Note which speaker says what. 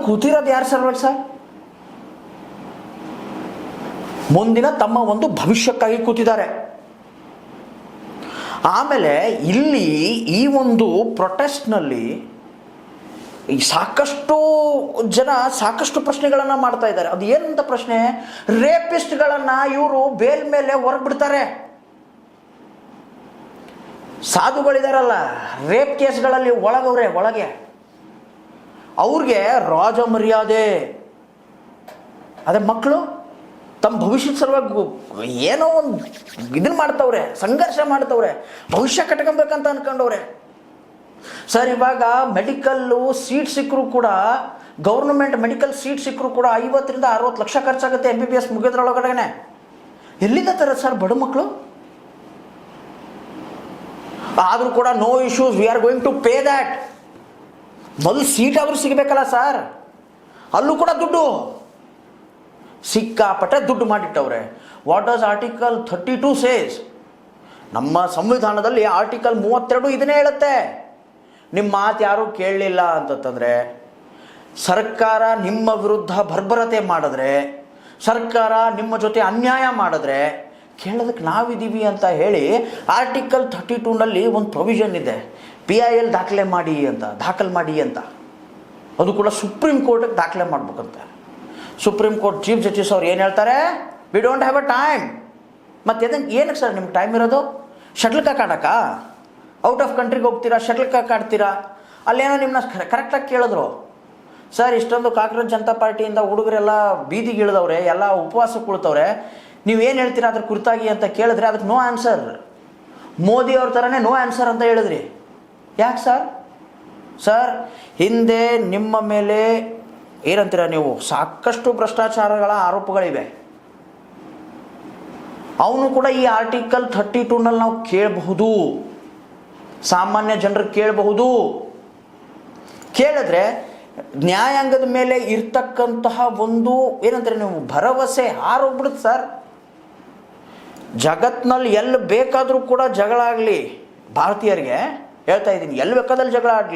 Speaker 1: ಕೂತಿರೋದು ಯಾರ ಸಲುವಾಗಿ ಸರ್? ಮುಂದಿನ ತಮ್ಮ ಒಂದು ಭವಿಷ್ಯಕ್ಕಾಗಿ ಕೂತಿದ್ದಾರೆ. ಆಮೇಲೆ ಇಲ್ಲಿ ಈ ಒಂದು ಪ್ರೊಟೆಸ್ಟ್ನಲ್ಲಿ ಈ ಸಾಕಷ್ಟು ಜನ ಸಾಕಷ್ಟು ಪ್ರಶ್ನೆಗಳನ್ನು ಮಾಡ್ತಾ ಇದ್ದಾರೆ. ಅದು ಏನಂತ ಪ್ರಶ್ನೆ? ರೇಪಿಸ್ಟ್ಗಳನ್ನು ಇವರು ಬೇಲ್ ಮೇಲೆ ಹೊರಬಿಡ್ತಾರೆ. ಸಾಧುಗಳಿದಾರಲ್ಲ, ರೇಪ್ ಕೇಸ್ಗಳಲ್ಲಿ ಒಳಗೆ ಅವ್ರಿಗೆ ರಾಜ ಮರ್ಯಾದೆ. ಅದೇ ಮಕ್ಕಳು ತಮ್ಮ ಭವಿಷ್ಯದ ಸಲುವಾಗಿ ಏನೋ ಒಂದು ಇದನ್ನು ಮಾಡ್ತವ್ರೆ, ಸಂಘರ್ಷ ಮಾಡ್ತವ್ರೆ, ಭವಿಷ್ಯ ಕಟ್ಕೊಬೇಕಂತ ಅನ್ಕೊಂಡವ್ರೆ. ಸರ್, ಇವಾಗ ಮೆಡಿಕಲ್ಲು ಸೀಟ್ ಸಿಕ್ಕರೂ ಕೂಡ, ಗೌರ್ಮೆಂಟ್ ಮೆಡಿಕಲ್ ಸೀಟ್ ಸಿಕ್ಕರೂ ಕೂಡ 50 ರಿಂದ 60 ಲಕ್ಷ ಖರ್ಚಾಗುತ್ತೆ MBBS ಮುಗಿದ್ರೊಳಗಡೆನೆ. ಎಲ್ಲಿಂದ ತರ ಸರ್ ಬಡ ಮಕ್ಕಳು? ಆದರೂ ಕೂಡ no issues, we are going to pay that. ಮೊದಲು ಸೀಟ್ ಆದರೂ ಸಿಗಬೇಕಲ್ಲ ಸರ್, ಅಲ್ಲೂ ಕೂಡ ದುಡ್ಡು ಸಿಕ್ಕಾಪಟ್ಟೆ ದುಡ್ಡು ಮಾಡಿಟ್ಟವ್ರೆ. What does article 32 says? ನಮ್ಮ ಸಂವಿಧಾನದಲ್ಲಿ ಆರ್ಟಿಕಲ್ 32 ಇದನ್ನೇ ಹೇಳುತ್ತೆ. ನಿಮ್ಮ ಮಾತು ಯಾರೂ ಕೇಳಲಿಲ್ಲ ಅಂತಂದರೆ, ಸರ್ಕಾರ ನಿಮ್ಮ ವಿರುದ್ಧ ಬರ್ಬರತೆ ಮಾಡಿದ್ರೆ, ಸರ್ಕಾರ ನಿಮ್ಮ ಜೊತೆ ಅನ್ಯಾಯ ಮಾಡಿದ್ರೆ ಕೇಳೋದಕ್ಕೆ ನಾವಿದ್ದೀವಿ ಅಂತ ಹೇಳಿ ಆರ್ಟಿಕಲ್ 32ನಲ್ಲಿ ಒಂದು ಪ್ರೊವಿಷನ್ ಇದೆ, PIL ದಾಖಲೆ ಮಾಡಿ ಅಂತ. ಅದು ಕೂಡ ಸುಪ್ರೀಂ ಕೋರ್ಟಿಗೆ ದಾಖಲೆ ಮಾಡ್ಬೇಕಂತ. ಸುಪ್ರೀಂ ಕೋರ್ಟ್ ಚೀಫ್ ಜಸ್ಟಿಸ್ ಅವ್ರು ಏನು ಹೇಳ್ತಾರೆ? We don't have a time. ಮತ್ತು ಏನಕ್ಕೆ ಸರ್ ನಿಮ್ಗೆ ಟೈಮ್ ಇರೋದು? ಶಟ್ಲ್ ಕಾಕ್ ಆಡೋಕ್ಕಾ? ಔಟ್ ಆಫ್ ಕಂಟ್ರಿಗೆ ಹೋಗ್ತೀರಾ, ಶಟ್ಲ್ ಕಾಕ್ ಆಡ್ತೀರಾ? ಅಲ್ಲೇನೋ ನಿಮ್ಮನ್ನ ಕರೆಕ್ಟಾಗಿ ಕೇಳಿದ್ರು, ಸರ್ ಇಷ್ಟೊಂದು ಕಾಂಗ್ರೆಸ್ ಜನತಾ ಪಾರ್ಟಿಯಿಂದ ಹುಡುಗರೆಲ್ಲ ಬೀದಿಗೆ ಇಳಿದವ್ರೆ, ಎಲ್ಲ ಉಪವಾಸಕ್ಕೆ ಕುಳಿತವ್ರೆ, ನೀವೇನು ಹೇಳ್ತೀರಾ ಅದ್ರ ಕುರಿತಾಗಿ ಅಂತ ಕೇಳಿದ್ರೆ ಅದಕ್ಕೆ ನೋ ಆನ್ಸರ್. ಮೋದಿ ಅವ್ರ ಥರನೇ ನೋ ಆನ್ಸರ್ ಅಂತ ಹೇಳಿದ್ರಿ. ಯಾಕೆ ಸರ್ ಹಿಂದೆ ನಿಮ್ಮ ಮೇಲೆ ಏನಂತೀರ ನೀವು, ಸಾಕಷ್ಟು ಭ್ರಷ್ಟಾಚಾರಗಳ ಆರೋಪಗಳಿವೆ. ಅವನು ಕೂಡ ಈ ಆರ್ಟಿಕಲ್ 32ನಲ್ಲಿ ನಾವು ಕೇಳಬಹುದು, ಸಾಮಾನ್ಯ ಜನರು ಕೇಳಬಹುದು. ಕೇಳಿದ್ರೆ ನ್ಯಾಯಾಂಗದ ಮೇಲೆ ಇರ್ತಕ್ಕಂತಹ ಒಂದು ಏನಂತಾರೆ ನೀವು ಭರವಸೆ ಹಾರೋಗ್ಬಿಡುತ್ತೆ ಸರ್. ಜಗತ್ನಲ್ಲಿ ಎಲ್ಲಿ ಬೇಕಾದರೂ ಕೂಡ ಜಗಳ ಆಗಲಿ, ಭಾರತೀಯರಿಗೆ ಹೇಳ್ತಾ ಇದ್ದೀನಿ, ಎಲ್ಲಿ ಬೇಕಾದಲ್ಲಿ ಜಗಳ ಆಗಲಿ,